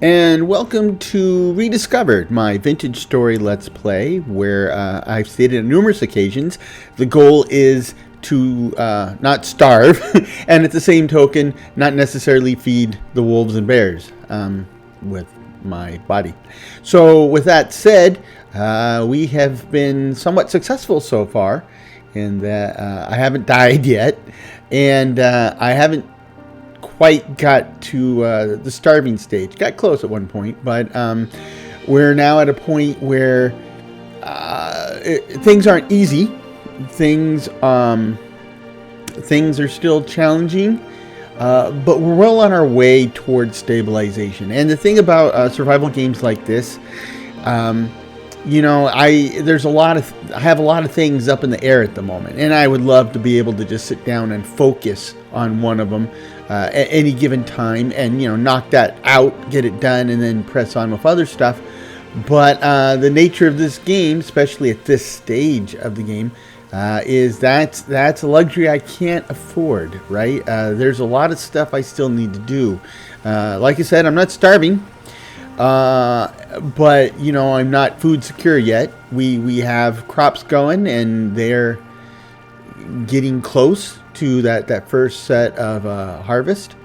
And welcome to Rediscovered, my vintage story let's play, where I've stated on numerous occasions the goal is to not starve, and at the same token, not necessarily feed the wolves and bears with my body. So with that said, we have been somewhat successful so far in that I haven't died yet, and I haven't quite got to the starving stage. Got close at one point, but we're now at a point where things aren't easy. Things are still challenging, but we're well on our way towards stabilization. And the thing about survival games like this, I have a lot of things up in the air at the moment, and I would love to be able to just sit down and focus on one of them at any given time and knock that out, get it done, and then press on with other stuff. But the nature of this game, especially at this stage of the game, is that's a luxury I can't afford, right? There's a lot of stuff I still need to do. Like I said, I'm not starving, but I'm not food secure yet. We have crops going, and they're getting close to that first set of harvest.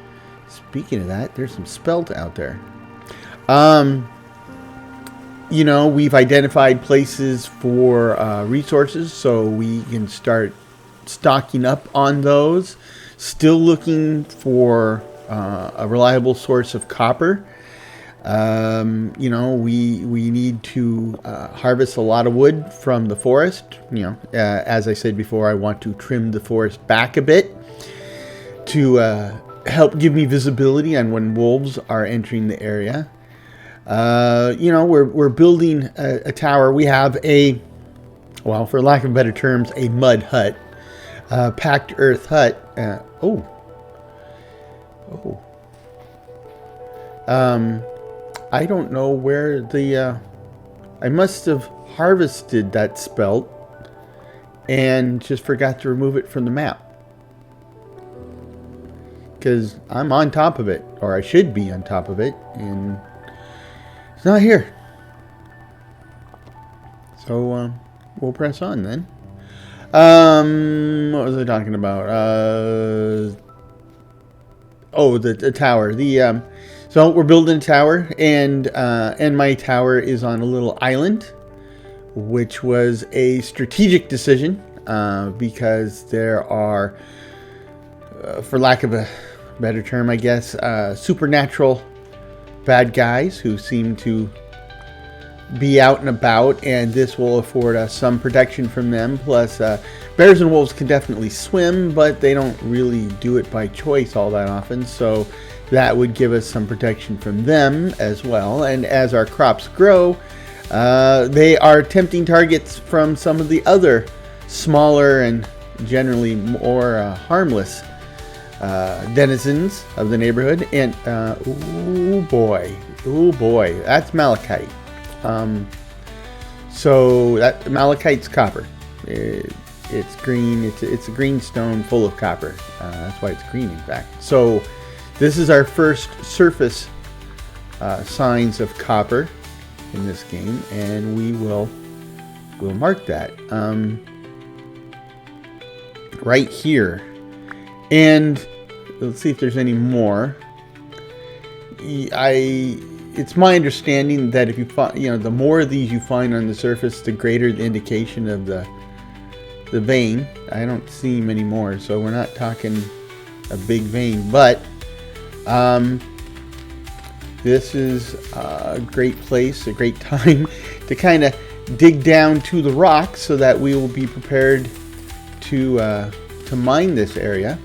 Speaking of that, there's some spelt out there. We've identified places for resources, so we can start stocking up on those. Still looking for a reliable source of copper. We need to harvest a lot of wood from the forest. As I said before, I want to trim the forest back a bit to help give me visibility on when wolves are entering the area. We're building a tower. We have for lack of better terms, a mud hut, packed earth hut. I don't know where I must have harvested that spelt and just forgot to remove it from the map. Because I'm on top of it, or I should be on top of it, and it's not here. So we'll press on then. What was I talking about? The tower. So we're building a tower, and my tower is on a little island, which was a strategic decision because there are, for lack of a better term, I guess, supernatural bad guys who seem to be out and about, and this will afford us some protection from them. Plus, bears and wolves can definitely swim, but they don't really do it by choice all that often, so that would give us some protection from them as well. And as our crops grow, they are tempting targets from some of the other smaller and generally more harmless denizens of the neighborhood. And oh boy, that's malachite. So that malachite's copper. It's green. It's a green stone full of copper. That's why it's green, in fact. So this is our first surface signs of copper in this game, and we'll mark that right here. And let's see if there's any more. It's my understanding that if you find, the more of these you find on the surface, the greater the indication of the vein. I don't see many more, so we're not talking a big vein, but this is a great place, a great time to kind of dig down to the rocks so that we will be prepared to mine this area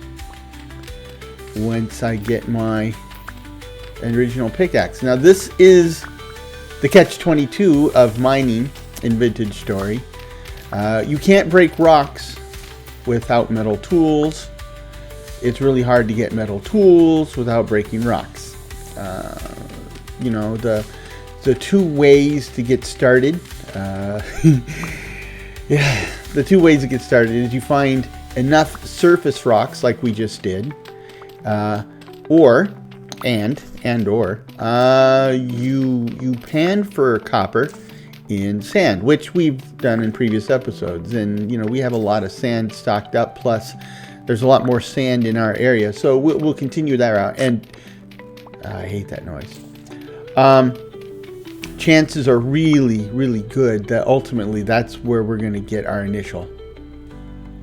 once I get my original pickaxe. Now this is the catch-22 of mining in Vintage Story. You can't break rocks without metal tools. It's really hard to get metal tools without breaking rocks. The two ways to get started. The two ways to get started is you find enough surface rocks like we just did, or or you pan for copper in sand, which we've done in previous episodes. And we have a lot of sand stocked up, plus there's a lot more sand in our area, so we'll continue that route. And I hate that noise. Chances are really, really good that ultimately that's where we're going to get our initial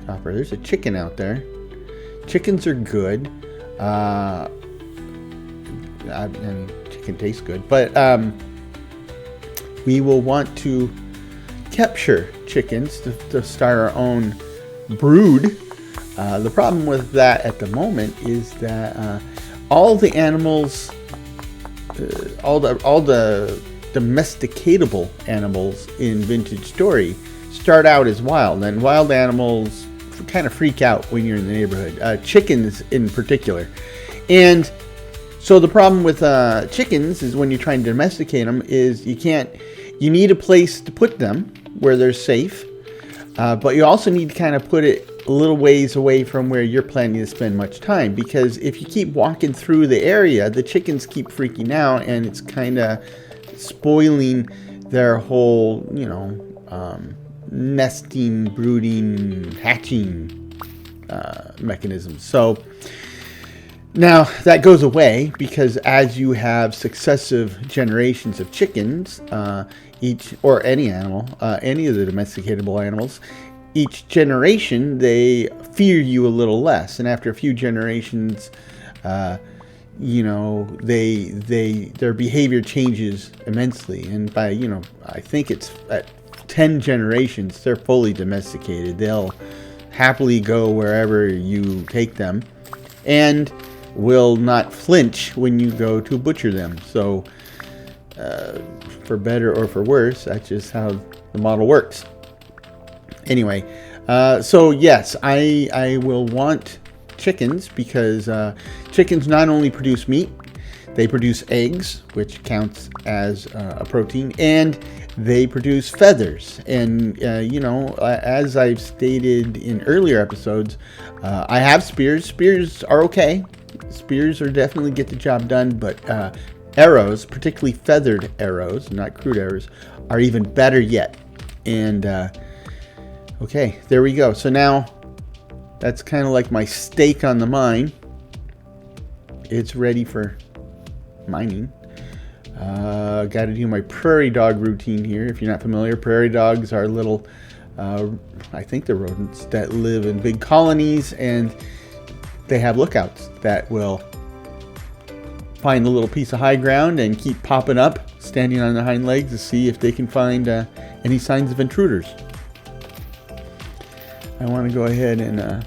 copper. There's a chicken out there. Chickens are good. I mean, chicken tastes good, but we will want to capture chickens to start our own brood. The problem with that at the moment is that all the animals, all the domesticatable animals in Vintage Story start out as wild, and wild animals kind of freak out when you're in the neighborhood. Chickens in particular. And so the problem with chickens is when you're trying to domesticate them is you need a place to put them where they're safe, but you also need to kind of put it a little ways away from where you're planning to spend much time, because if you keep walking through the area, the chickens keep freaking out, and it's kind of spoiling their whole, nesting, brooding, hatching mechanisms. So now that goes away, because as you have successive generations of chickens, each, or any animal, any of the domesticatable animals, each generation they fear you a little less, and after a few generations, their behavior changes immensely. And by I think it's at 10 generations they're fully domesticated. They'll happily go wherever you take them, and will not flinch when you go to butcher them. So for better or for worse, that's just how the model works. Anyway, so yes, I will want chickens, because chickens not only produce meat, they produce eggs, which counts as a protein, and they produce feathers. And as I've stated in earlier episodes, I have spears. Spears are okay. Spears are definitely get the job done, but arrows, particularly feathered arrows, not crude arrows, are even better yet. And okay, there we go. So now that's kind of like my stake on the mine. It's ready for mining. Got to do my prairie dog routine here. If you're not familiar, prairie dogs are little, I think they're rodents that live in big colonies, and they have lookouts that will find the little piece of high ground and keep popping up, standing on their hind legs to see if they can find any signs of intruders. I want to go ahead and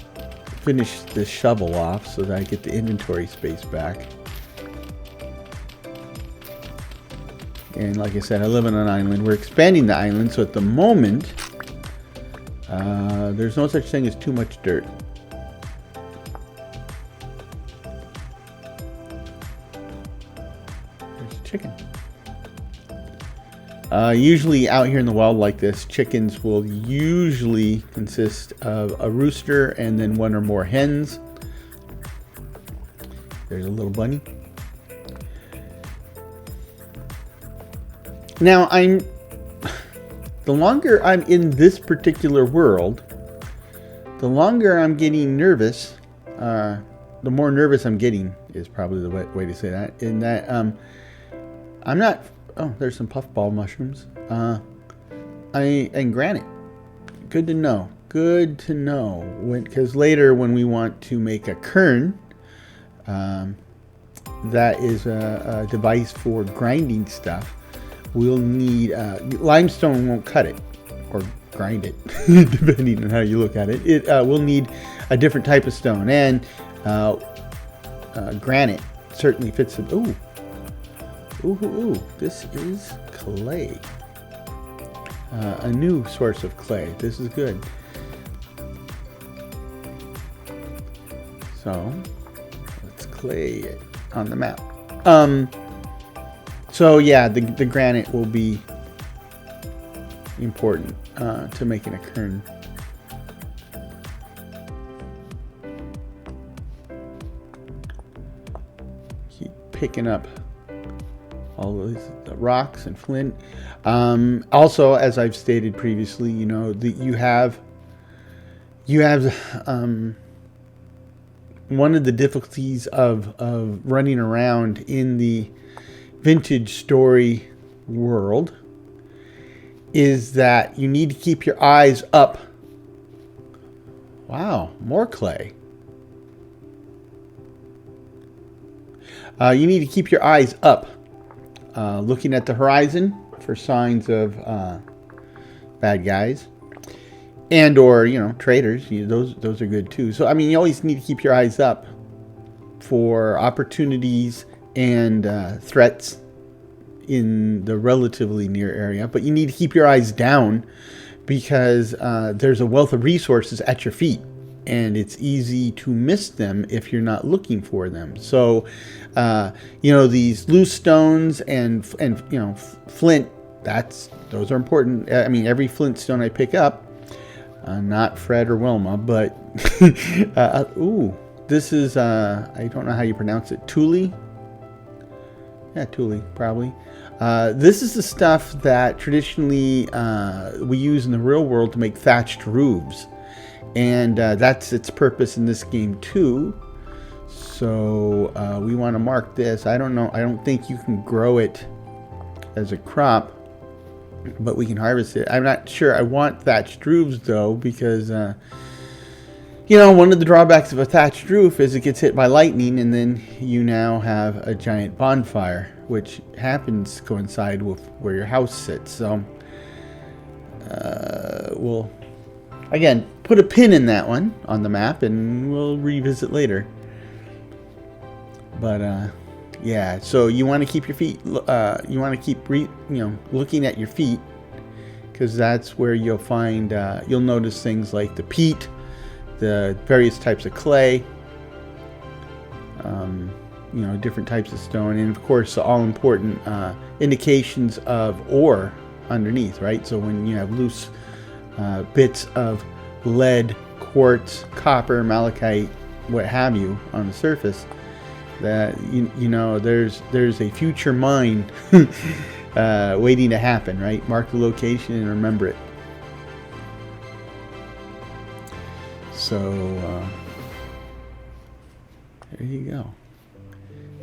finish this shovel off so that I get the inventory space back. And like I said, I live on an island. We're expanding the island, so at the moment, there's no such thing as too much dirt. There's a chicken. Usually out here in the wild like this, chickens will usually consist of a rooster and then one or more hens. There's a little bunny. Now, the longer I'm in this particular world, the longer I'm getting nervous, the more nervous I'm getting is probably the way to say that. In that, I'm not, oh, there's some puffball mushrooms. And granite. Good to know. Good to know. Because later when we want to make a kern, that is a device for grinding stuff. We'll need limestone won't cut it or grind it, depending on how you look at it. We'll need a different type of stone, and granite certainly fits it. Ooh! This is clay. A new source of clay. This is good. So let's clay it on the map. So yeah, the granite will be important to making a kern. keep picking up all of these rocks and flint. Also, as I've stated previously, you know, you have one of the difficulties of running around in the vintage story world is that you need to keep your eyes up. Wow, more clay. You need to keep your eyes up, looking at the horizon for signs of bad guys, and or, you know, traders. Those are good too. So I mean, you always need to keep your eyes up for opportunities and threats in the relatively near area, but you need to keep your eyes down because there's a wealth of resources at your feet, and it's easy to miss them if you're not looking for them. So, you know, these loose stones and you know, flint, those are important. I mean, every flint stone I pick up, not Fred or Wilma, but ooh, this is I don't know how you pronounce it. Thule. Yeah, Thule, probably. This is the stuff that traditionally we use in the real world to make thatched roofs. And that's its purpose in this game too. So we want to mark this. I don't know. I don't think you can grow it as a crop, but we can harvest it. I'm not sure I want thatched roofs though, because you know, one of the drawbacks of a thatched roof is it gets hit by lightning, and then you now have a giant bonfire, which happens to coincide with where your house sits. So we'll, again, put a pin in that one on the map, and we'll revisit later. But yeah, so you want to keep your feet. You want to keep looking at your feet, because that's where you'll find. You'll notice things like the peat, the various types of clay, you know, different types of stone, and of course the all important indications of ore underneath, right? So when you have loose bits of lead, quartz, copper, malachite, what have you on the surface, that you know there's a future mine waiting to happen, right? Mark the location and remember it. So there you go.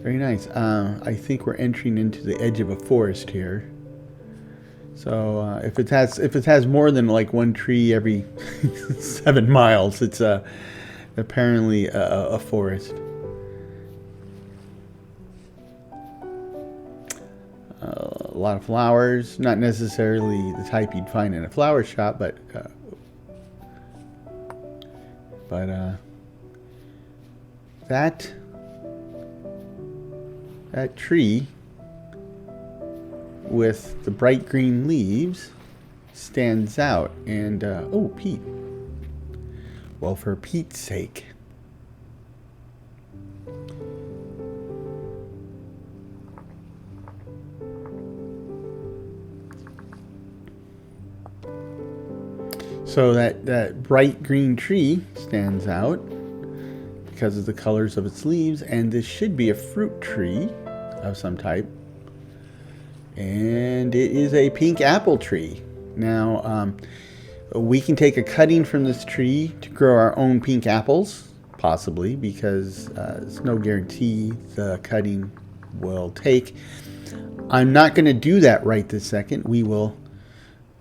Very nice. I think we're entering into the edge of a forest here. So if it has more than like one tree every 7 miles, it's apparently a forest. A lot of flowers, not necessarily the type you'd find in a flower shop, but that tree with the bright green leaves stands out. And oh, peat. Well, for Pete's sake. So that bright green tree stands out because of the colors of its leaves, and this should be a fruit tree of some type. And it is a pink apple tree. Now, we can take a cutting from this tree to grow our own pink apples, possibly, because there's no guarantee the cutting will take. I'm not going to do that right this second.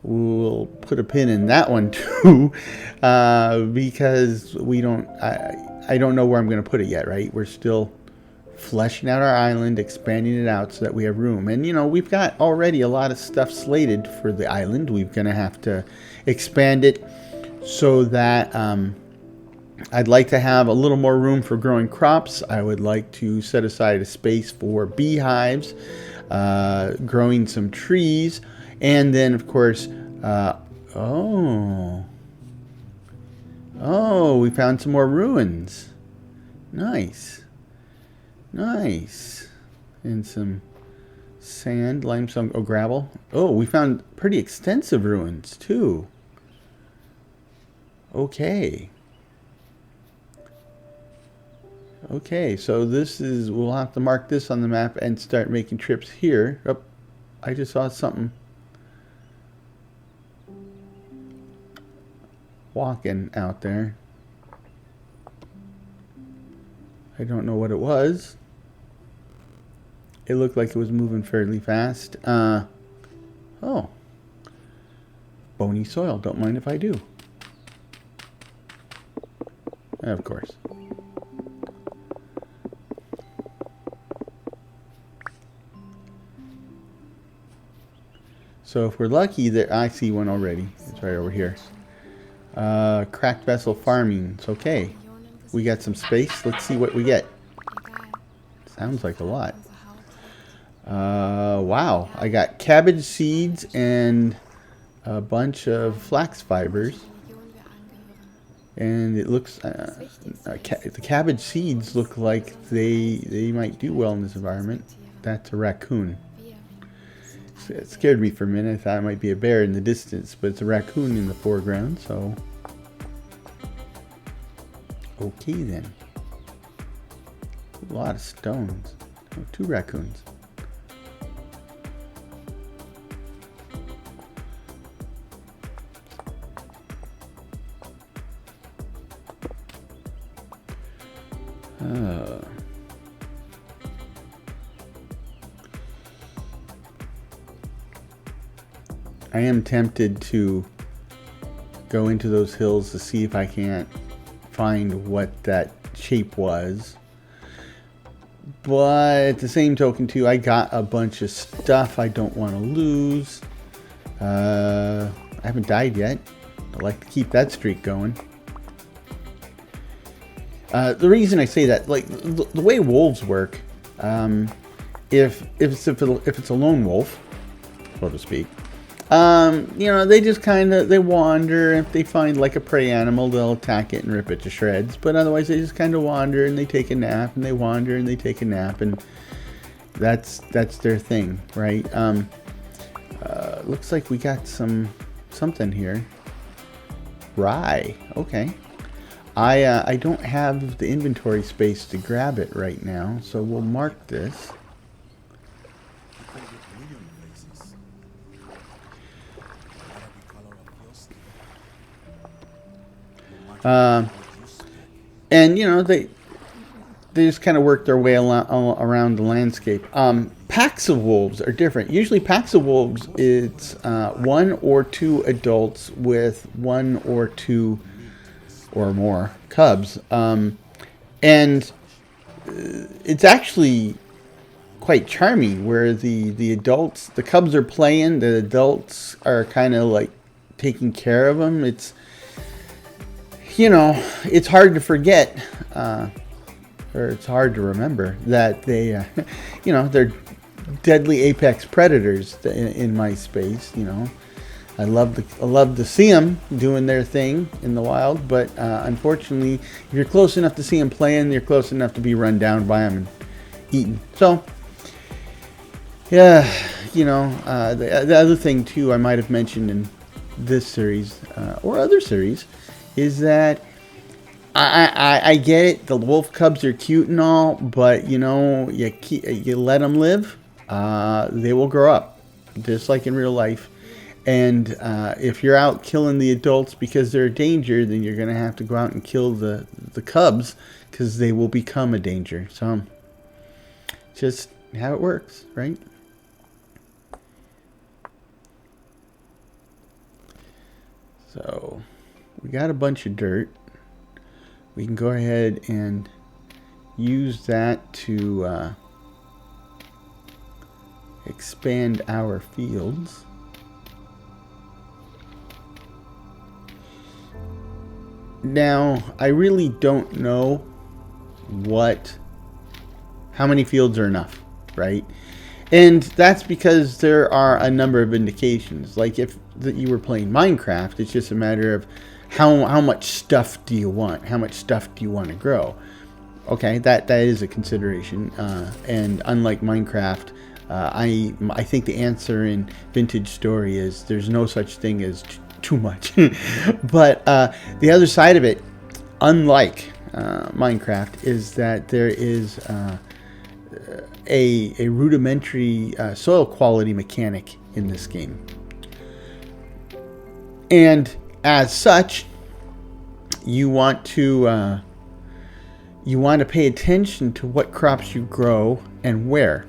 We'll put a pin in that one too, because I don't know where I'm going to put it yet, right? We're still fleshing out our island, expanding it out so that we have room. And, you know, we've got already a lot of stuff slated for the island. We're going to have to expand it so that I'd like to have a little more room for growing crops. I would like to set aside a space for beehives, growing some trees, and then, of course, oh, we found some more ruins. Nice. And some sand, limestone, gravel. Oh, we found pretty extensive ruins, too. Okay. Okay, so this is, we'll have to mark this on the map and start making trips here. Oh, I just saw something walking out there. I don't know what it was. It looked like it was moving fairly fast. Oh. Bony soil. Don't mind if I do. Of course. So if we're lucky, that I see one already. It's right over here. Cracked vessel farming. It's okay. We got some space. Let's see what we get. Sounds like a lot. Wow. I got cabbage seeds and a bunch of flax fibers. And it looks, the cabbage seeds look like they might do well in this environment. That's a raccoon. It scared me for a minute. I thought it might be a bear in the distance, but it's a raccoon in the foreground, so. Okay then. A lot of stones. Oh, 2 raccoons. I am tempted to go into those hills to see if I can't find what that shape was. But at the same token too, I got a bunch of stuff I don't want to lose. I haven't died yet. I'd like to keep that streak going. The reason I say that, like the way wolves work, if it's a lone wolf, so to speak, you know, they just they wander. If they find like a prey animal, they'll attack it and rip it to shreds. But otherwise, they just kind of wander and they take a nap, and they wander and they take a nap, and that's their thing, right? Looks like we got something here. Rye, okay. I don't have the inventory space to grab it right now, so we'll mark this. And you know, they just kind of work their way around the landscape. Packs of wolves are different. Usually packs of wolves, it's 1 or 2 adults with 1 or 2 or more cubs. And it's actually quite charming where the adults, the cubs are playing, the adults are kind of like taking care of them. It's, you know, it's hard to forget, or it's hard to remember that they, you know, they're deadly apex predators in my space. You know, I love to see them doing their thing in the wild, but unfortunately, if you're close enough to see them playing, you're close enough to be run down by them and eaten. So, yeah, you know, the other thing too I might have mentioned in this series or other series is that I get it. The wolf cubs are cute and all, but you know, you let them live, they will grow up, just like in real life. And if you're out killing the adults because they're a danger, then you're gonna have to go out and kill the cubs because they will become a danger. So, just how it works, right? So, we got a bunch of dirt. We can go ahead and use that to expand our fields. Now, I really don't know how many fields are enough, right? And that's because there are a number of indications. Like if you were playing Minecraft, it's just a matter of how much stuff do you want? How much stuff do you want to grow? Okay, that is a consideration. And unlike Minecraft, I think the answer in Vintage Story is there's no such thing as too much. But the other side of it, unlike Minecraft is that there is a rudimentary soil quality mechanic in this game. And as such, you want to pay attention to what crops you grow and where,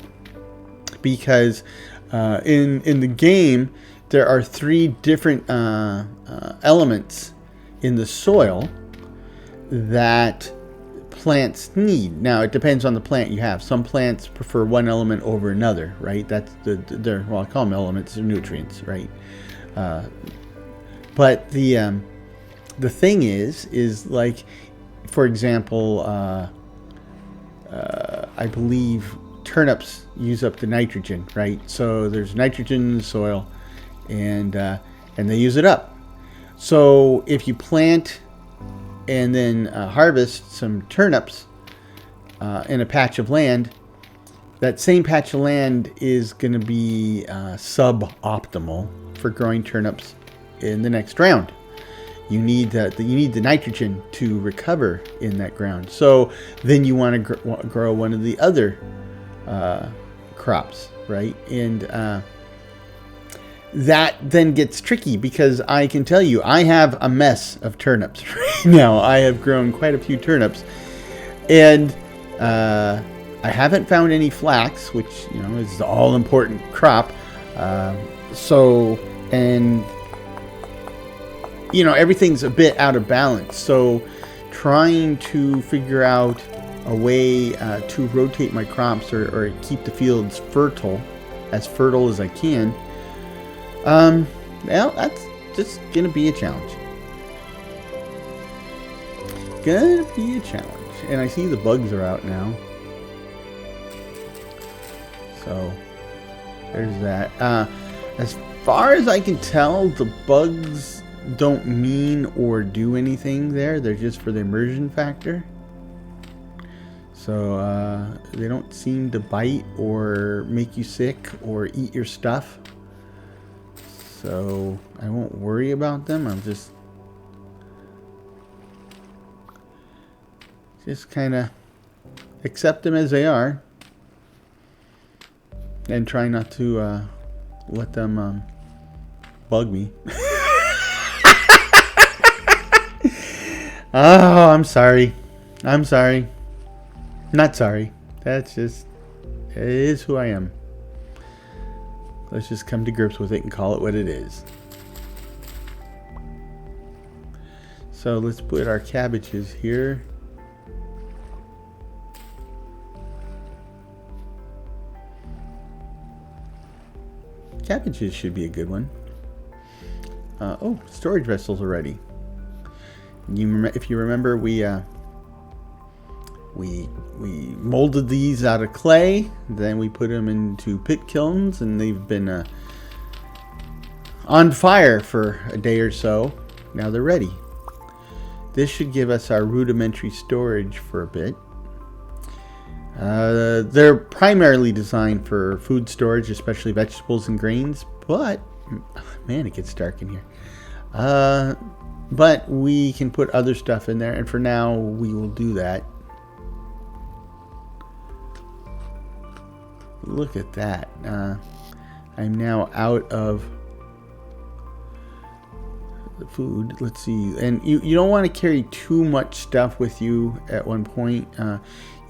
because in the game there are 3 different elements in the soil that plants need. Now it depends on the plant you have. Some plants prefer one element over another, right? That's well, I call them elements, they're nutrients, right? But the thing is like, for example, I believe turnips use up the nitrogen, right? So there's nitrogen in the soil, and they use it up. So if you plant and then harvest some turnips in a patch of land, that same patch of land is going to be suboptimal for growing turnips in the next round. You need the nitrogen to recover in that ground. So then you want to grow one of the other crops, right? And that then gets tricky, because I can tell you I have a mess of turnips right now. I have grown quite a few turnips, and I haven't found any flax, which is the all important crop. And everything's a bit out of balance. So trying to figure out a way to rotate my crops or keep the fields fertile as I can, well, that's just gonna be a challenge. And I see the bugs are out now, so there's that. As far as I can tell, the bugs don't mean or do anything there. They're just for the immersion factor. So they don't seem to bite or make you sick or eat your stuff. So I won't worry about them. I'm just kind of accept them as they are, and try not to let them bug me. Oh, I'm sorry. Not sorry. That's just, it is who I am. Let's just come to grips with it and call it what it is. So let's put our cabbages here. Cabbages should be a good one. Oh, storage vessels are ready. If you remember, we molded these out of clay. Then we put them into pit kilns, and they've been on fire for a day or so. Now they're ready. This should give us our rudimentary storage for a bit. They're primarily designed for food storage, especially vegetables and grains. But man, it gets dark in here. But we can put other stuff in there, and for now we will do that. Look at that. I'm now out of the food. Let's see. And you don't want to carry too much stuff with you at one point.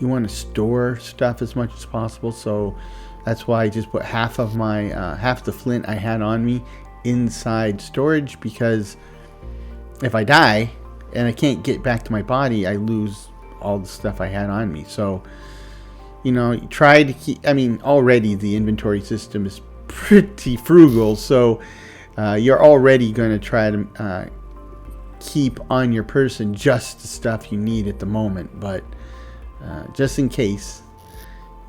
You want to store stuff as much as possible. So that's why I just put half of my half the flint I had on me inside storage, because if I die and I can't get back to my body, I lose all the stuff I had on me. So try to keep, already the inventory system is pretty frugal, so you're already going to try to keep on your person just the stuff you need at the moment, but just in case,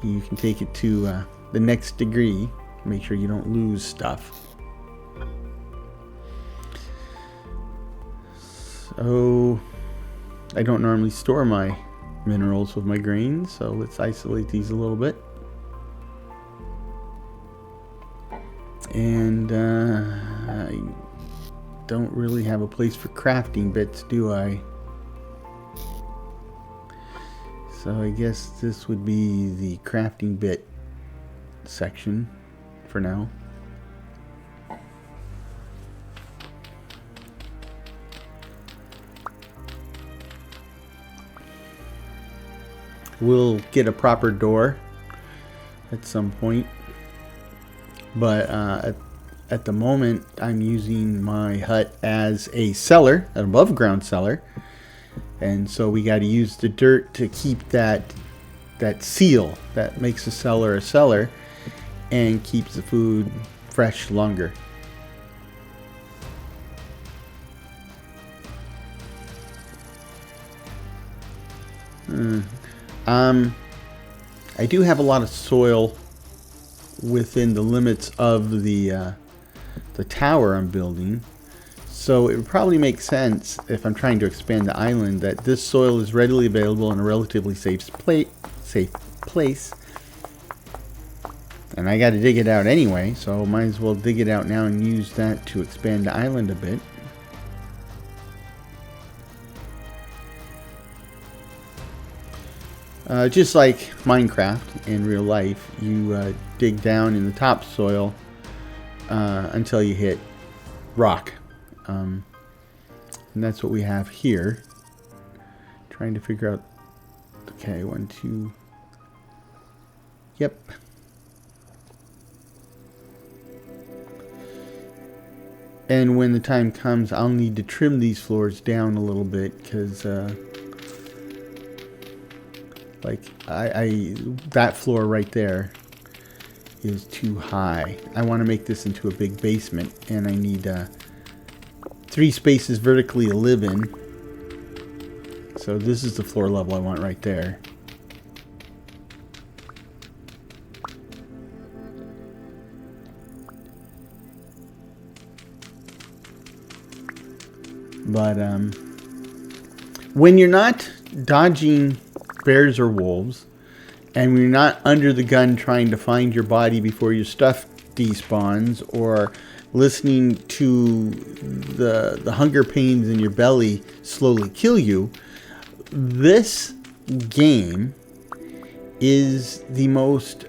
you can take it to the next degree. Make sure you don't lose stuff. So I don't normally store my minerals with my grains, so let's isolate these a little bit. And I don't really have a place for crafting bits, do I? So I guess this would be the crafting bit section for now. We'll get a proper door at some point, but at the moment I'm using my hut as a cellar, an above ground cellar, and so we got to use the dirt to keep that seal that makes a cellar and keeps the food fresh longer. I do have a lot of soil within the limits of the tower I'm building, so it would probably make sense if I'm trying to expand the island that this soil is readily available in a relatively safe place. And I got to dig it out anyway, so might as well dig it out now and use that to expand the island a bit. Just like Minecraft in real life, you dig down in the topsoil until you hit rock. And that's what we have here. Trying to figure out... Okay, 1, 2... Yep. And when the time comes, I'll need to trim these floors down a little bit, because... like that floor right there is too high. I want to make this into a big basement, and I need 3 spaces vertically to live in. So this is the floor level I want right there. But when you're not dodging bears or wolves, and when you're not under the gun trying to find your body before your stuff despawns, or listening to the hunger pains in your belly slowly kill you, this game is the most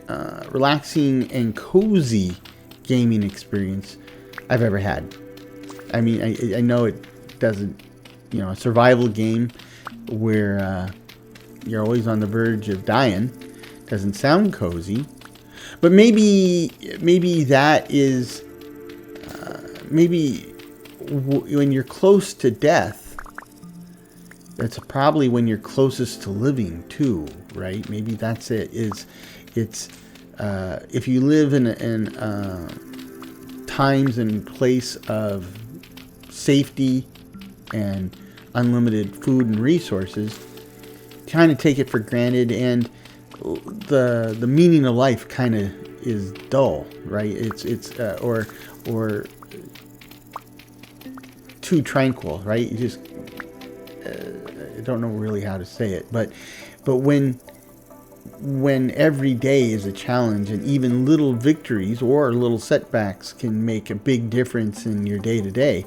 relaxing and cozy gaming experience I've ever had. I mean, I know it doesn't, a survival game where you're always on the verge of dying doesn't sound cozy, but maybe that is when you're close to death, that's probably when you're closest to living too, right? Maybe that's it. It's if you live in times and place of safety and unlimited food and resources, kind of take it for granted, and the meaning of life kind of is dull, right? It's or too tranquil, right? You just I don't know really how to say it, but when every day is a challenge, and even little victories or little setbacks can make a big difference in your day to day,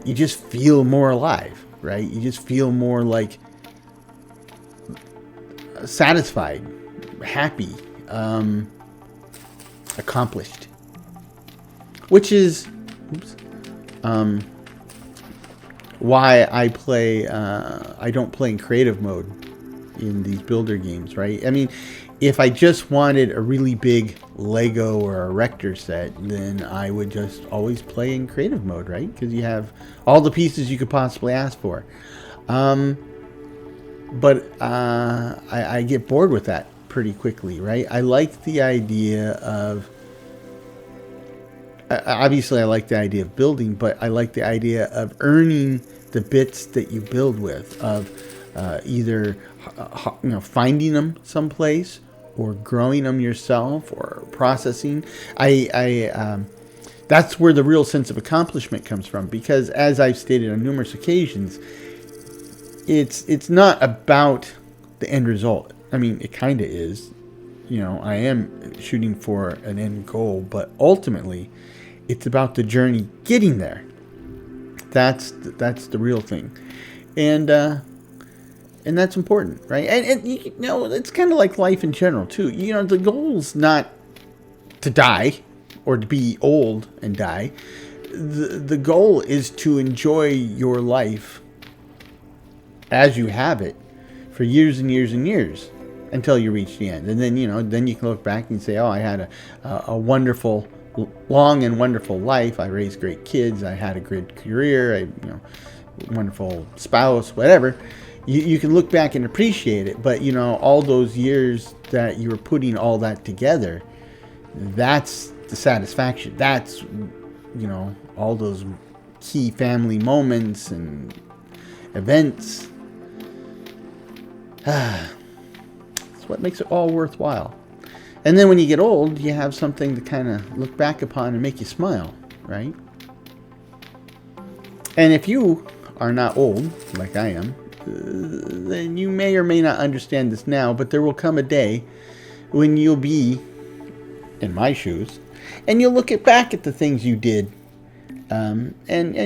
you just feel more alive, right? You just feel more like satisfied, happy, accomplished, which is why I don't play in creative mode in these builder games, right? I mean, if I just wanted a really big Lego or a Erector set, then I would just always play in creative mode, right? Because you have all the pieces you could possibly ask for. But I get bored with that pretty quickly, right? I like the idea of... Obviously, I like the idea of building, but I like the idea of earning the bits that you build with, of either finding them someplace, or growing them yourself, or processing. That's where the real sense of accomplishment comes from, because as I've stated on numerous occasions, it's not about the end result. I mean, it kind of is. I am shooting for an end goal, but ultimately, it's about the journey getting there. That's the real thing. And And that's important, right? And you know, it's kind of like life in general, too. You know, the goal's not to die or to be old and die. The goal is to enjoy your life as you have it for years and years and years until you reach the end. And then, you know, then you can look back and say, oh, I had a wonderful, long and wonderful life. I raised great kids. I had a great career. Wonderful spouse, whatever. You can look back and appreciate it. But, you know, all those years that you were putting all that together, that's the satisfaction. That's, you know, all those key family moments and events. That's what makes it all worthwhile. And then when you get old, you have something to kind of look back upon and make you smile, right? And if you are not old, like I am, then you may or may not understand this now, but there will come a day when you'll be in my shoes, and you'll look back at the things you did, and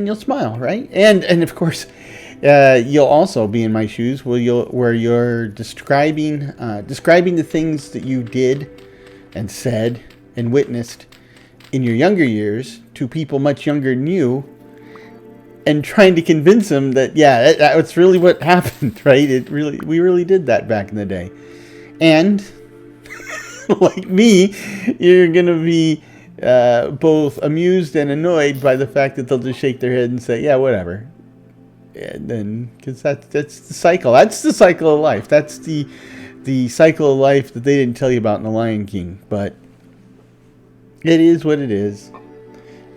you'll smile, right? And of course, you'll also be in my shoes where you're describing the things that you did and said and witnessed in your younger years to people much younger than you, and trying to convince them that that's really what happened, right? We really did that back in the day. And like me, you're gonna be both amused and annoyed by the fact that they'll just shake their head and say, yeah, whatever. And then, because that's the cycle. That's the cycle of life. That's the cycle of life that they didn't tell you about in The Lion King. But it is what it is.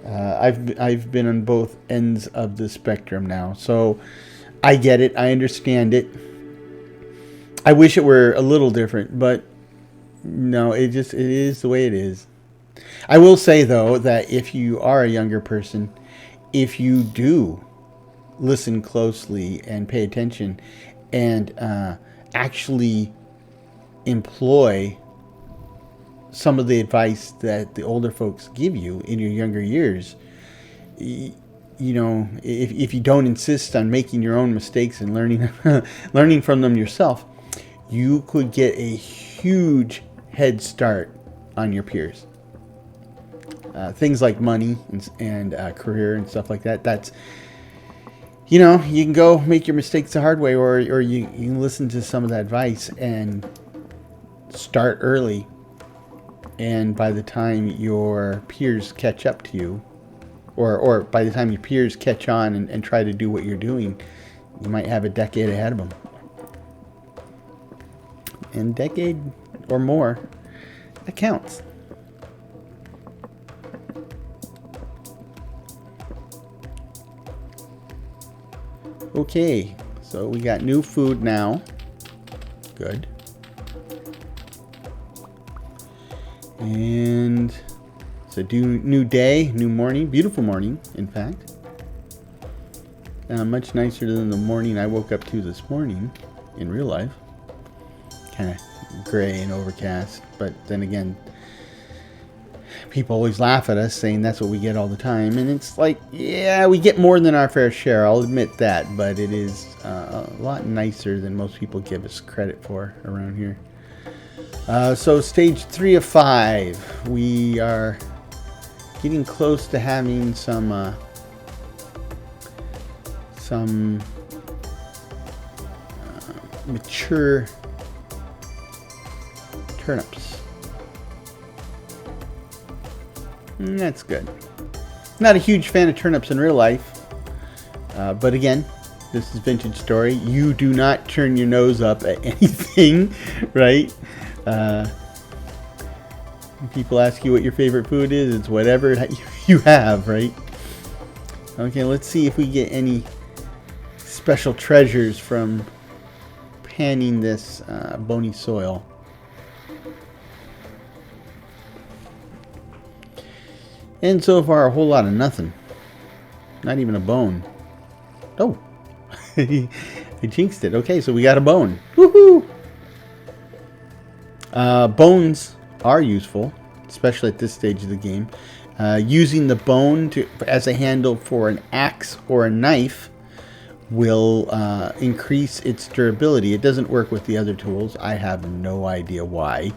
I've been on both ends of the spectrum now, so I get it. I understand it. I wish it were a little different, but no, it is the way it is. I will say, though, that if you are a younger person, if you do listen closely and pay attention and actually employ some of the advice that the older folks give you in your younger years, you know, if you don't insist on making your own mistakes and learning from them yourself, you could get a huge head start on your peers. Things like money and career and stuff like that. That's, you know, you can go make your mistakes the hard way, or you can listen to some of that advice and start early. And by the time your peers catch up to you, or by the time your peers catch on and try to do what you're doing, you might have a decade ahead of them. And decade or more, that counts. Okay, so we got new food now. Good. And it's a new day, new morning. Beautiful morning, in fact. Much nicer than the morning I woke up to this morning in real life. Kind of gray and overcast. But then again, people always laugh at us saying that's what we get all the time. And it's like, yeah, we get more than our fair share. I'll admit that. But it is a lot nicer than most people give us credit for around here. So stage 3 of 5, we are getting close to having some mature turnips. That's good. Not a huge fan of turnips in real life, but again, this is Vintage Story. You do not turn your nose up at anything, right? People ask you what your favorite food is, it's whatever you have, right? Okay, let's see if we get any special treasures from panning this bony soil. And so far, a whole lot of nothing. Not even a bone. Oh, I jinxed it. Okay, so we got a bone. Woohoo! Bones are useful, especially at this stage of the game. Using the bone as a handle for an axe or a knife, will increase its durability. It doesn't work with the other tools. I have no idea why.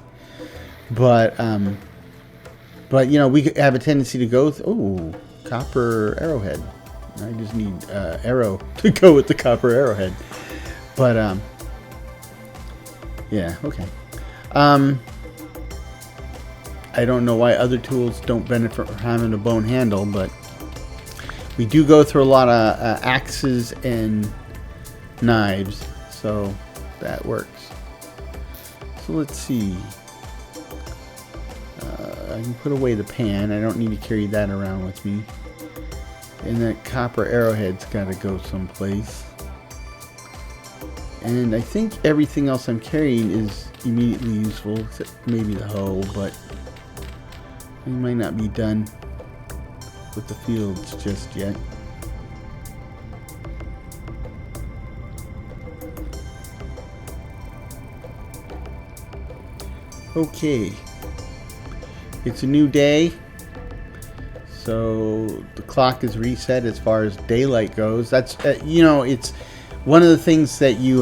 But you know, we have a tendency to go ooh, copper arrowhead. I just need arrow to go with the copper arrowhead. But yeah, okay. I don't know why other tools don't benefit from having a bone handle, but we do go through a lot of axes and knives, so that works. So let's see. I can put away the pan. I don't need to carry that around with me. And that copper arrowhead's got to go someplace. And I think everything else I'm carrying is immediately useful, except maybe the hoe, but we might not be done with the fields just yet. Okay, it's a new day, so the clock is reset as far as daylight goes. That's you know, it's one of the things that you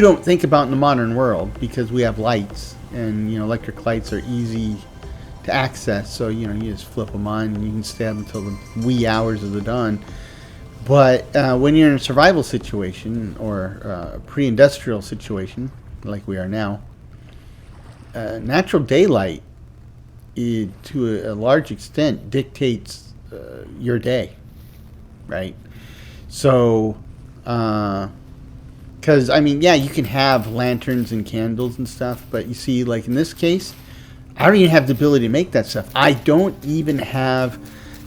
don't think about in the modern world, because we have lights, and you know, electric lights are easy to access, so you know, you just flip them on and you can stay up until the wee hours of the dawn. But when you're in a survival situation or a pre-industrial situation like we are now, natural daylight to a large extent dictates your day, right? So because I mean, yeah, you can have lanterns and candles and stuff, but you see, like in this case, I don't even have the ability to make that stuff. I don't even have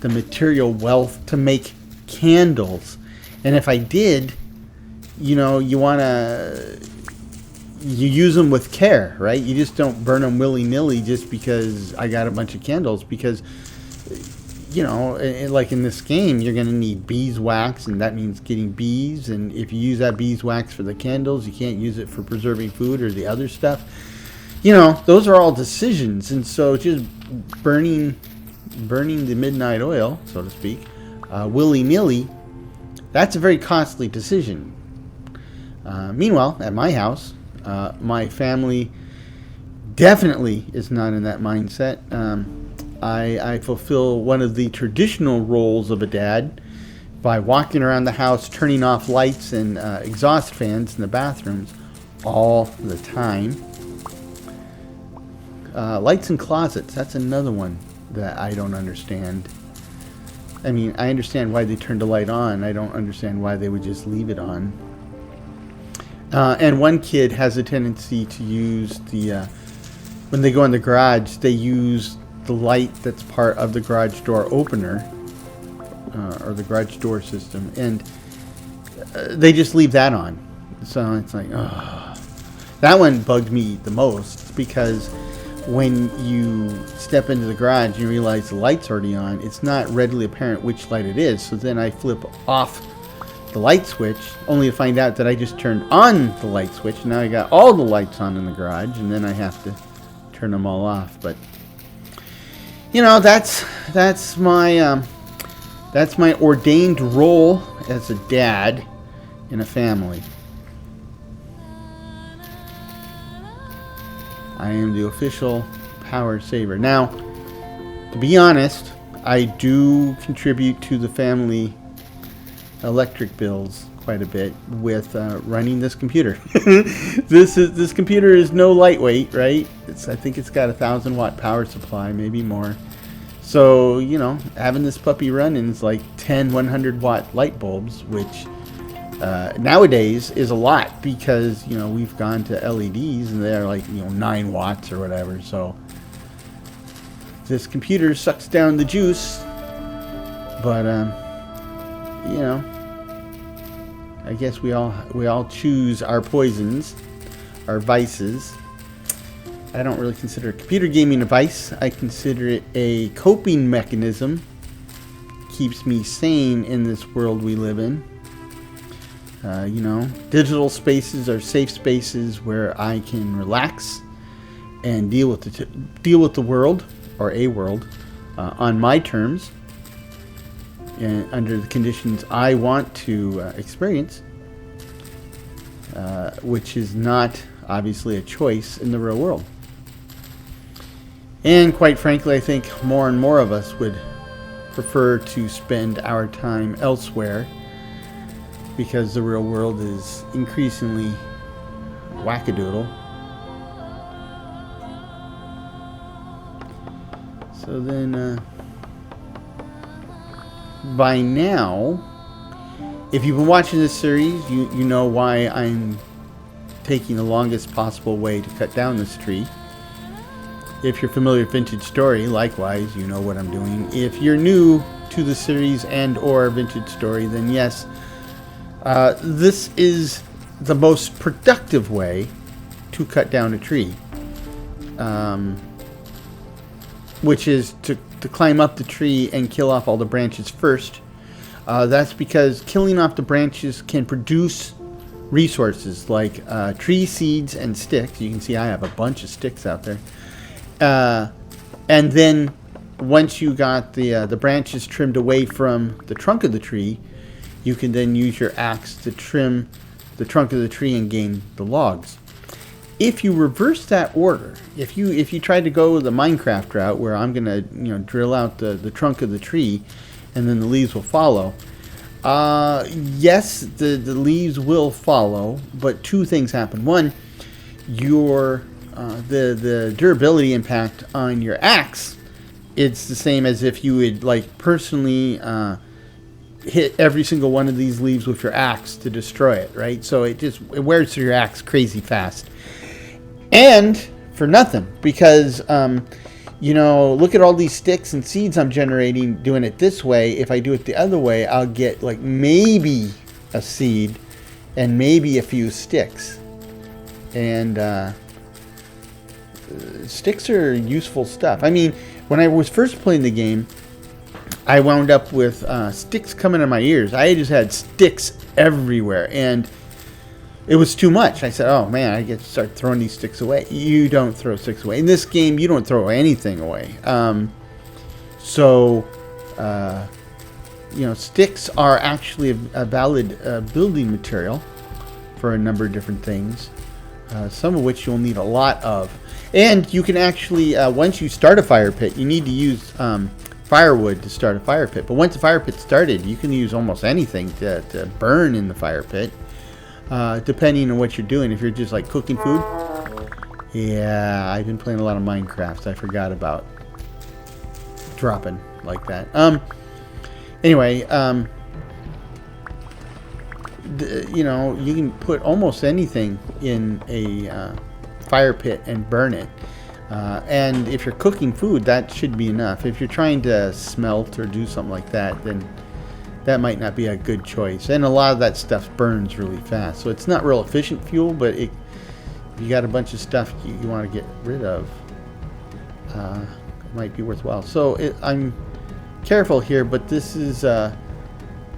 the material wealth to make candles. And if I did, you know, you use them with care, right? You just don't burn them willy-nilly just because I got a bunch of candles, because, you know, like in this game, you're going to need beeswax, and that means getting bees. And if you use that beeswax for the candles, you can't use it for preserving food or the other stuff. You know, those are all decisions, and so just burning the midnight oil, so to speak, willy-nilly, that's a very costly decision. Meanwhile, at my house, my family definitely is not in that mindset. I fulfill one of the traditional roles of a dad by walking around the house, turning off lights and exhaust fans in the bathrooms all the time. Lights in closets, that's another one that I don't understand. I mean, I understand why they turned the light on. I don't understand why they would just leave it on. And one kid has a tendency to use when they go in the garage, they use the light that's part of the garage door opener, or the garage door system, and they just leave that on. So it's like, oh. That one bugged me the most, because when you step into the garage and you realize the light's already on, it's not readily apparent which light it is. So then I flip off the light switch, only to find out that I just turned on the light switch. Now I got all the lights on in the garage, and then I have to turn them all off. But you know, that's my ordained role as a dad in a family. I am the official power saver. Now, to be honest, I do contribute to the family electric bills quite a bit with running this computer. This computer is no lightweight, right? I think it's got a 1,000-watt power supply, maybe more. So, you know, having this puppy running is like 10 100-watt light bulbs, which nowadays is a lot, because, you know, we've gone to LEDs and they're like, you know, 9 watts or whatever. So this computer sucks down the juice, but you know, I guess we all choose our poisons, our vices. I don't really consider computer gaming a vice. I consider it a coping mechanism. Keeps me sane in this world we live in. You know, digital spaces are safe spaces where I can relax and deal with the world, or a world, on my terms. and under the conditions I want to experience, which is not obviously a choice in the real world. And quite frankly, I think more and more of us would prefer to spend our time elsewhere, because the real world is increasingly wackadoodle. So then, by now, if you've been watching this series, you know why I'm taking the longest possible way to cut down this tree. If you're familiar with Vintage Story, likewise, you know what I'm doing. If you're new to the series and or Vintage Story, then yes, this is the most productive way to cut down a tree, which is to climb up the tree and kill off all the branches first. That's because killing off the branches can produce resources like tree seeds and sticks. You can see I have a bunch of sticks out there. And then once you got the branches trimmed away from the trunk of the tree, you can then use your axe to trim the trunk of the tree and gain the logs. If you reverse that order, if you try to go the Minecraft route where I'm gonna drill out the trunk of the tree and then the leaves will follow, yes, the leaves will follow, but two things happen. One, the durability impact on your axe, it's the same as if you would like personally hit every single one of these leaves with your axe to destroy it, right? So it wears through your axe crazy fast, and for nothing, because look at all these sticks and seeds I'm generating doing it this way. If I do it the other way, I'll get like maybe a seed and maybe a few sticks, and sticks are useful stuff. I mean, when I was first playing the game, I wound up with sticks coming in my ears. I just had sticks everywhere, and it was too much. I said, oh man, I get to start throwing these sticks away. You don't throw sticks away. In this game, you don't throw anything away. Sticks are actually a valid building material for a number of different things, some of which you'll need a lot of. And you can actually, once you start a fire pit, you need to use firewood to start a fire pit. But once the fire pit's started, you can use almost anything to burn in the fire pit, depending on what you're doing. If you're just like cooking food, yeah, I've been playing a lot of Minecraft. I forgot about dropping like that. Anyway, you can put almost anything in a fire pit and burn it, and if you're cooking food, that should be enough. If you're trying to smelt or do something like that, then that might not be a good choice, and a lot of that stuff burns really fast, so it's not real efficient fuel. But if you got a bunch of stuff you want to get rid of, it might be worthwhile. So I'm careful here, but this is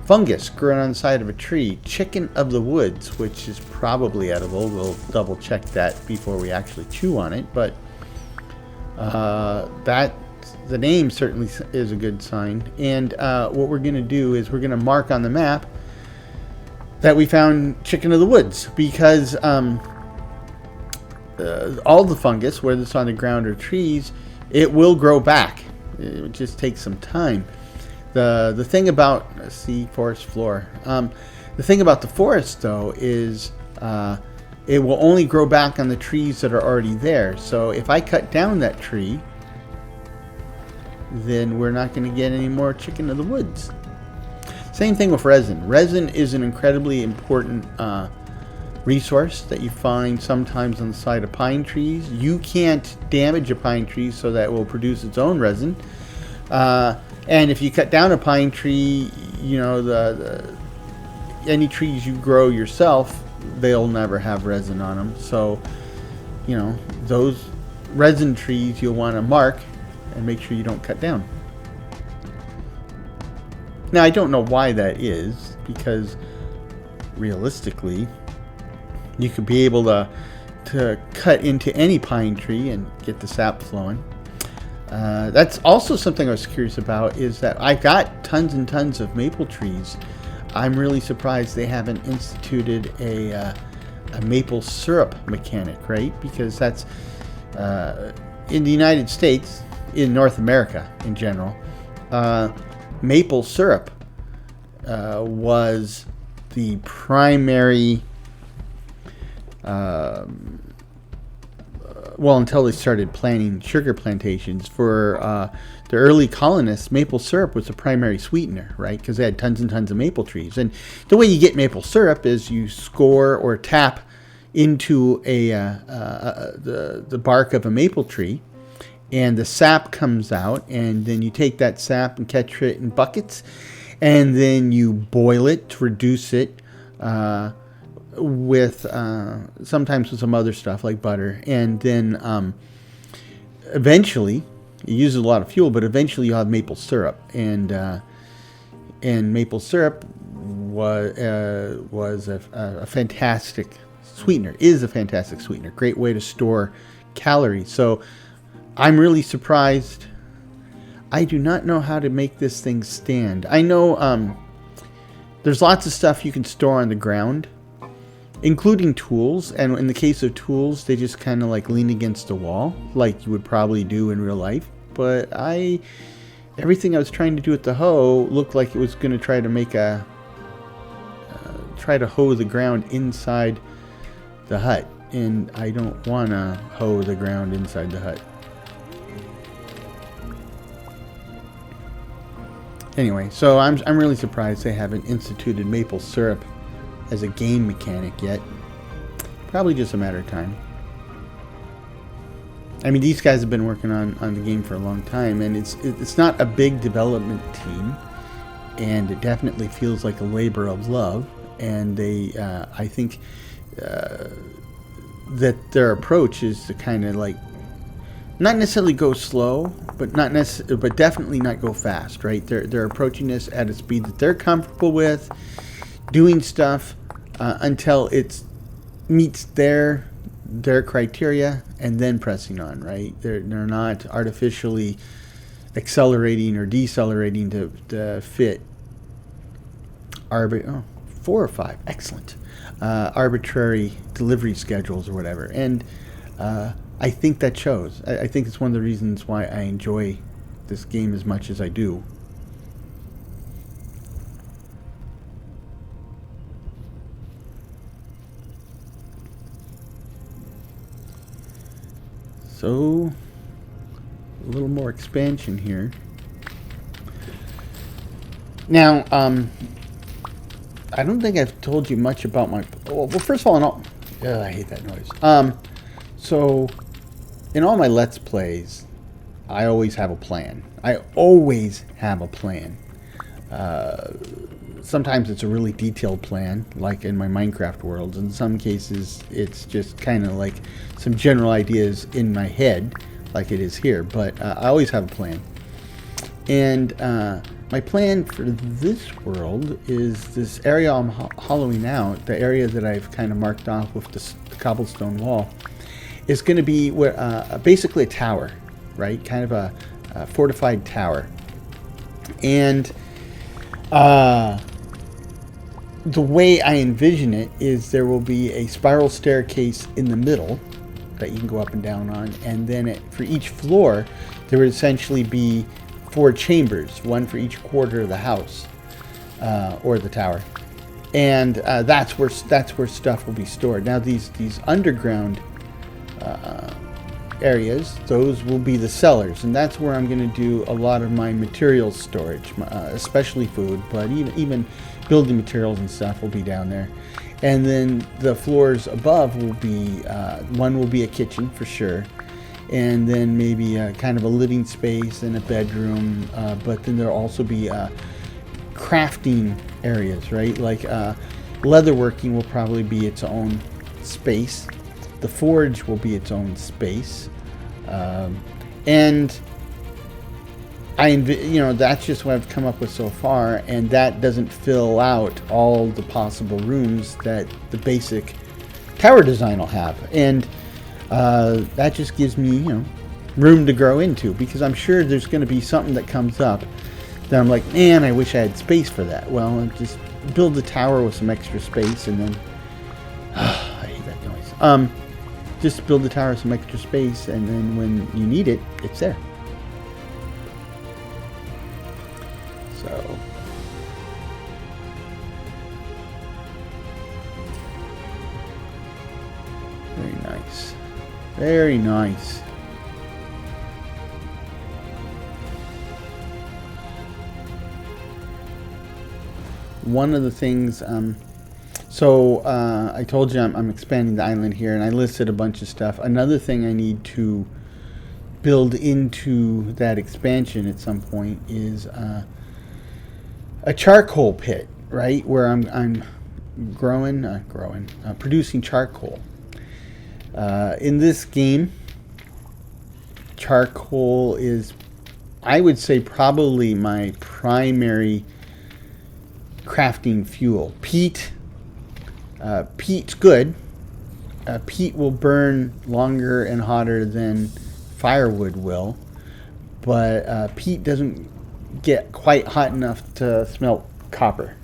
fungus growing on the side of a tree, chicken of the woods, which is probably edible. We'll double check that before we actually chew on it, but the name certainly is a good sign. And what we're going to do is we're going to mark on the map that we found chicken of the woods, because all the fungus, whether it's on the ground or trees, it will grow back. It just takes some time. The thing about forest floor. The thing about the forest, though, is it will only grow back on the trees that are already there. So if I cut down that tree, then we're not going to get any more chicken of the woods. Same thing with resin. Resin is an incredibly important resource that you find sometimes on the side of pine trees. You can't damage a pine tree so that it will produce its own resin. And if you cut down a pine tree, any trees you grow yourself, they'll never have resin on them. So, those resin trees you'll want to mark and make sure you don't cut down. Now, I don't know why that is, because realistically, you could be able to cut into any pine tree and get the sap flowing. That's also something I was curious about, is that I've got tons and tons of maple trees. I'm really surprised they haven't instituted a maple syrup mechanic, right? Because that's in the United States, in North America in general, maple syrup was the primary, well, until they started planting sugar plantations. For the early colonists, maple syrup was the primary sweetener, right? Because they had tons and tons of maple trees. And the way you get maple syrup is you score or tap into the bark of a maple tree, and the sap comes out, and then you take that sap and catch it in buckets, and then you boil it to reduce it with sometimes with some other stuff like butter, and then eventually it uses a lot of fuel, but eventually you'll have maple syrup, and maple syrup was a fantastic sweetener, is a fantastic sweetener, great way to store calories. So I'm really surprised. I do not know how to make this thing stand. I know there's lots of stuff you can store on the ground, including tools, and in the case of tools, they just kind of like lean against the wall, like you would probably do in real life. But everything I was trying to do with the hoe looked like it was going to try to make try to hoe the ground inside the hut, and I don't want to hoe the ground inside the hut. Anyway, so I'm really surprised they haven't instituted maple syrup as a game mechanic yet. Probably just a matter of time. I mean, these guys have been working on the game for a long time, and it's not a big development team, and it definitely feels like a labor of love. And they, I think, that their approach is to kind of like not necessarily go slow, but but definitely not go fast, right? They're approaching this at a speed that they're comfortable with, doing stuff until it meets their criteria, and then pressing on, right? They're not artificially accelerating or decelerating to fit 4 or 5, excellent, arbitrary delivery schedules or whatever. And I think that shows. I think it's one of the reasons why I enjoy this game as much as I do. So, a little more expansion here. Now, I don't think I've told you much about my... Well, first of all, I hate that noise. So, in all my Let's Plays, I always have a plan. Sometimes it's a really detailed plan, like in my Minecraft worlds. In some cases, it's just kind of like some general ideas in my head, like it is here. But I always have a plan. And my plan for this world is this area I'm hollowing out, the area that I've kind of marked off with the cobblestone wall, is going to be basically a tower, right? Kind of a fortified tower. And the way I envision it is there will be a spiral staircase in the middle that you can go up and down on, and then for each floor there would essentially be 4 chambers, one for each quarter of the house or the tower, and that's where stuff will be stored. Now these underground areas, those will be the cellars, and that's where I'm going to do a lot of my materials storage, especially food, but even building materials and stuff will be down there. And then the floors above will be one will be a kitchen for sure, and then maybe kind of a living space and a bedroom, but then there'll also be crafting areas, right? Like leatherworking will probably be its own space. The forge will be its own space, and that's just what I've come up with so far, and that doesn't fill out all the possible rooms that the basic tower design will have. And that just gives me, room to grow into, because I'm sure there's going to be something that comes up that I'm like, man, I wish I had space for that. Well, I'll just build the tower with some extra space, and then I hate that noise. Just build the tower with some extra space, and then when you need it, it's there. So very nice. Very nice. One of the things, I told you I'm expanding the island here, and I listed a bunch of stuff. Another thing I need to build into that expansion at some point is a charcoal pit, right? Where I'm producing charcoal. In this game, charcoal is, I would say, probably my primary crafting fuel. Peat's good. Peat will burn longer and hotter than firewood will, but peat doesn't get quite hot enough to smelt copper.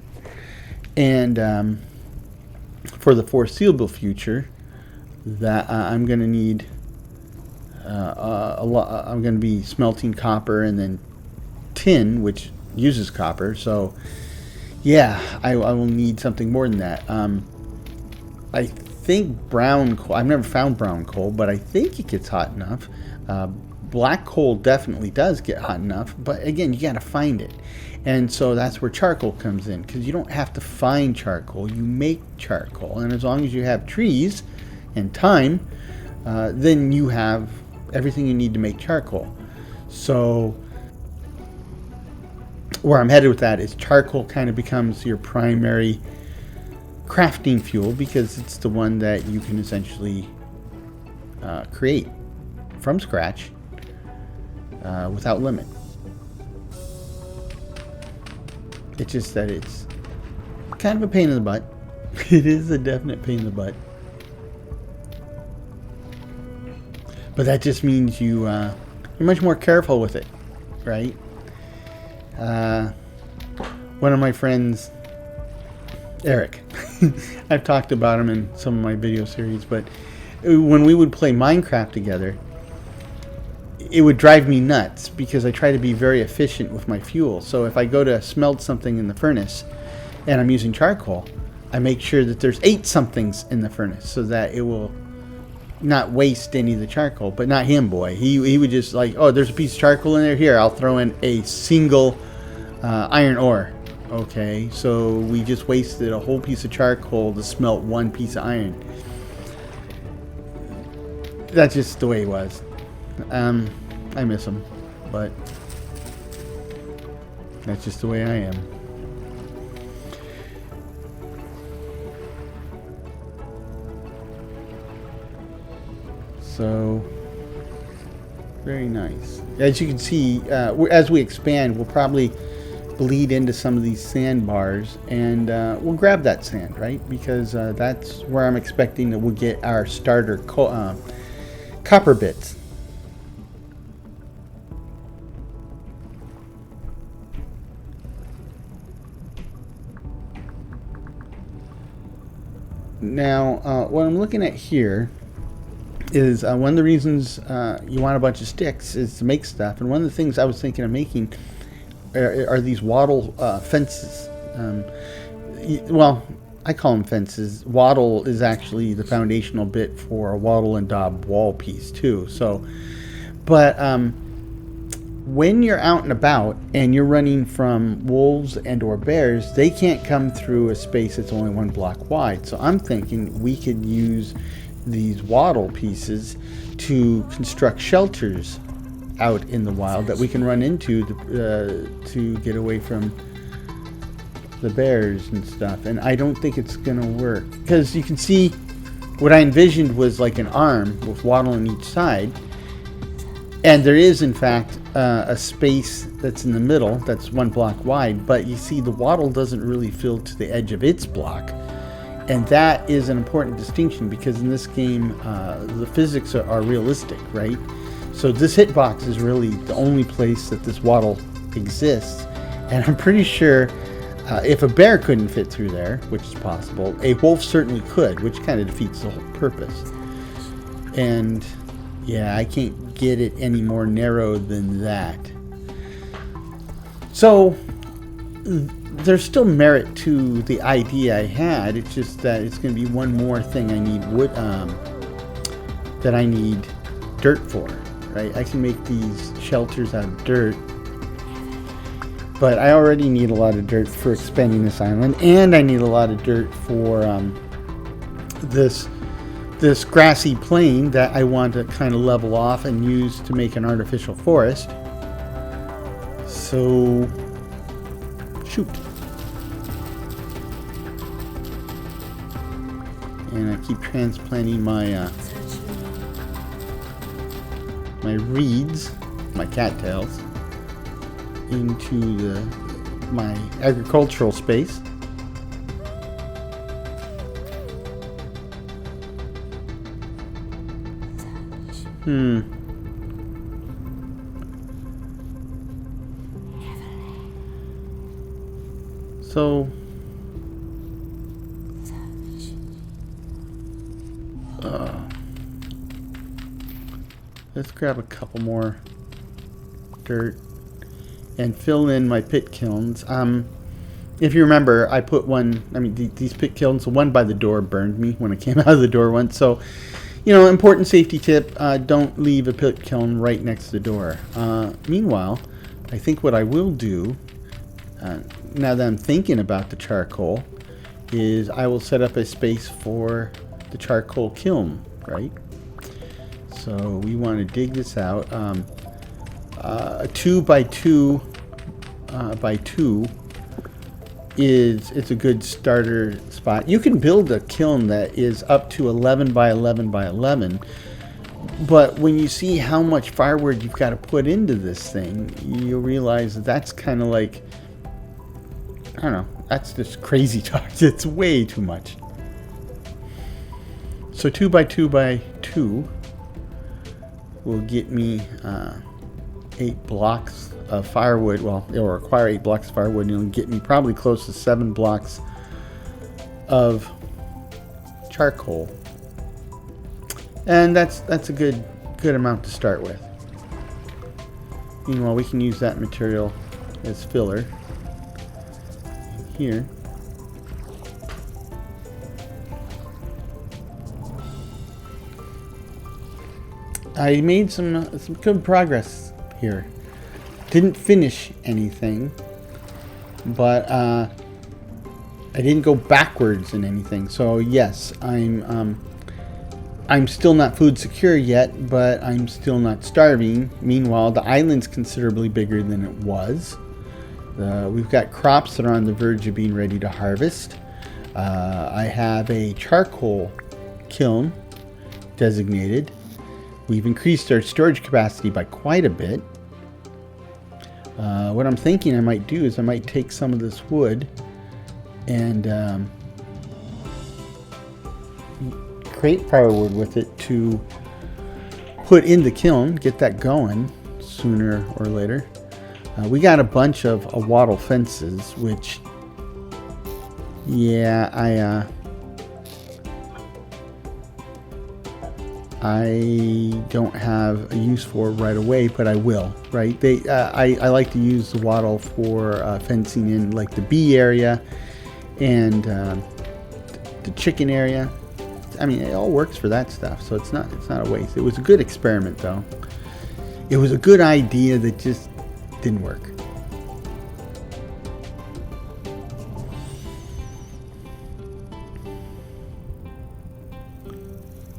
And for the foreseeable future, that I'm going to need a lot. I'm going to be smelting copper and then tin, which uses copper. So yeah, I will need something more than that. I think brown coal, I've never found brown coal, but I think it gets hot enough. Black coal definitely does get hot enough, but again, you got to find it. And so that's where charcoal comes in, because you don't have to find charcoal, you make charcoal. And as long as you have trees and time, then you have everything you need to make charcoal. So where I'm headed with that is charcoal kind of becomes your primary crafting fuel, because it's the one that you can essentially create from scratch without limit. It's just that it's kind of a pain in the butt. It is a definite pain in the butt. But that just means you're much more careful with it, right? One of my friends, Eric, I've talked about him in some of my video series, but when we would play Minecraft together, it would drive me nuts because I try to be very efficient with my fuel. So if I go to smelt something in the furnace and I'm using charcoal, I make sure that there's 8 somethings in the furnace so that it will not waste any of the charcoal. But not him, boy. He would just like, oh, there's a piece of charcoal in there. Here, I'll throw in a single iron ore. Okay, so we just wasted a whole piece of charcoal to smelt one piece of iron. That's just the way it was. I miss him, but that's just the way I am. So, very nice. As you can see, as we expand, we'll probably bleed into some of these sandbars, and we'll grab that sand, right? Because that's where I'm expecting that we'll get our starter copper bits. Now, what I'm looking at here is one of the reasons you want a bunch of sticks is to make stuff. And one of the things I was thinking of making are these wattle fences. Well, I call them fences. Wattle is actually the foundational bit for a wattle and daub wall piece too. So, but when you're out and about and you're running from wolves and or bears, they can't come through a space that's only 1 block wide. So I'm thinking we could use these wattle pieces to construct shelters out in the wild that we can run into to get away from the bears and stuff. And I don't think it's gonna work, because you can see what I envisioned was like an arm with wattle on each side, and there is in fact a space that's in the middle that's 1 block wide, but you see the wattle doesn't really fill to the edge of its block. And that is an important distinction, because in this game the physics are realistic, right? So this hitbox is really the only place that this wattle exists. And I'm pretty sure if a bear couldn't fit through there, which is possible, a wolf certainly could, which kind of defeats the whole purpose. And yeah, I can't get it any more narrow than that. So there's still merit to the idea I had. It's just that it's going to be one more thing I need wood, that I need dirt for, right? I can make these shelters out of dirt, but I already need a lot of dirt for expanding this island, and I need a lot of dirt for this grassy plain that I want to kind of level off and use to make an artificial forest. So, shoot. And I keep transplanting my my reeds, my cattails, into my agricultural space. So let's grab a couple more dirt and fill in my pit kilns. If you remember, I put one, these pit kilns, the one by the door burned me when I came out of the door once. So, important safety tip, don't leave a pit kiln right next to the door. Meanwhile, I think what I will do, now that I'm thinking about the charcoal, is I will set up a space for the charcoal kiln, right? So we want to dig this out. A 2 by 2 by 2 it's a good starter spot. You can build a kiln that is up to 11 by 11 by 11, but when you see how much firewood you've got to put into this thing, you realize that's kind of like, I don't know, that's just crazy talk. It's way too much. So 2 by 2 by 2 will get me 8 blocks of firewood. Well, it will require 8 blocks of firewood, and it'll get me probably close to 7 blocks of charcoal. And that's a good amount to start with. Meanwhile, we can use that material as filler here. I made some good progress here. Didn't finish anything, but I didn't go backwards in anything. So yes, I'm still not food secure yet, but I'm still not starving. Meanwhile, the island's considerably bigger than it was. We've got crops that are on the verge of being ready to harvest. I have a charcoal kiln designated. We've increased our storage capacity by quite a bit. What I'm thinking I might do is I might take some of this wood and create firewood with it to put in the kiln, get that going sooner or later. We got a bunch of wattle fences, which, yeah, I don't have a use for right away, but I will, right? I like to use the wattle for fencing in like the bee area and the chicken area. I mean, it all works for that stuff, so it's not a waste. It was a good experiment, though. It was a good idea that just didn't work.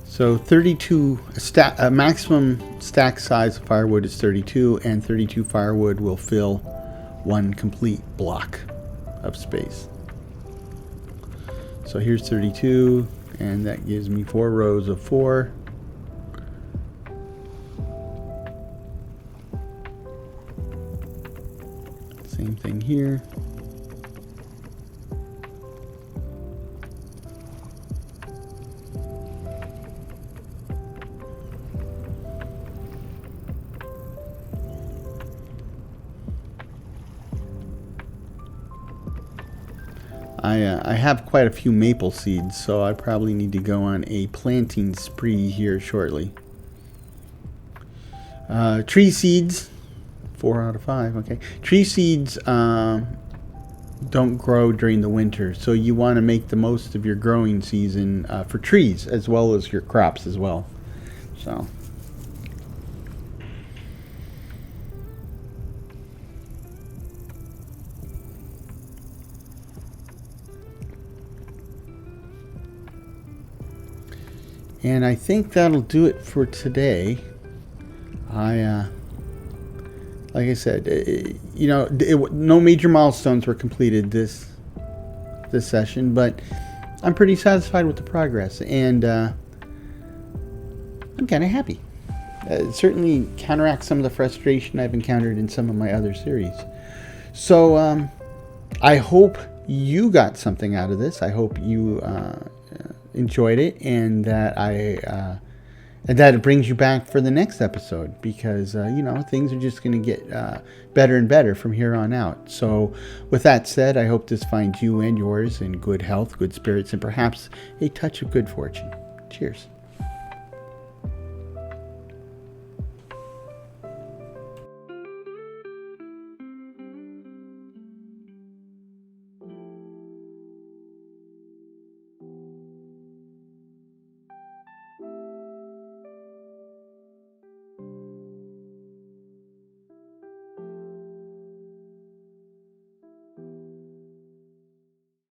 So 32, maximum stack size of firewood is 32, and 32 firewood will fill one complete block of space. So here's 32, and that gives me 4 rows of 4. Same thing here. I have quite a few maple seeds, so I probably need to go on a planting spree here shortly. Tree seeds, 4 out of 5. Okay, tree seeds don't grow during the winter, so you want to make the most of your growing season for trees as well as your crops as well. So. And I think that'll do it for today. Like I said, no major milestones were completed this session, but I'm pretty satisfied with the progress, and I'm kind of happy. It certainly counteracts some of the frustration I've encountered in some of my other series. So I hope you got something out of this. I hope you enjoyed it, and that it brings you back for the next episode, because things are just going to get better and better from here on out. So with that said, I hope this finds you and yours in good health, good spirits, and perhaps a touch of good fortune. Cheers.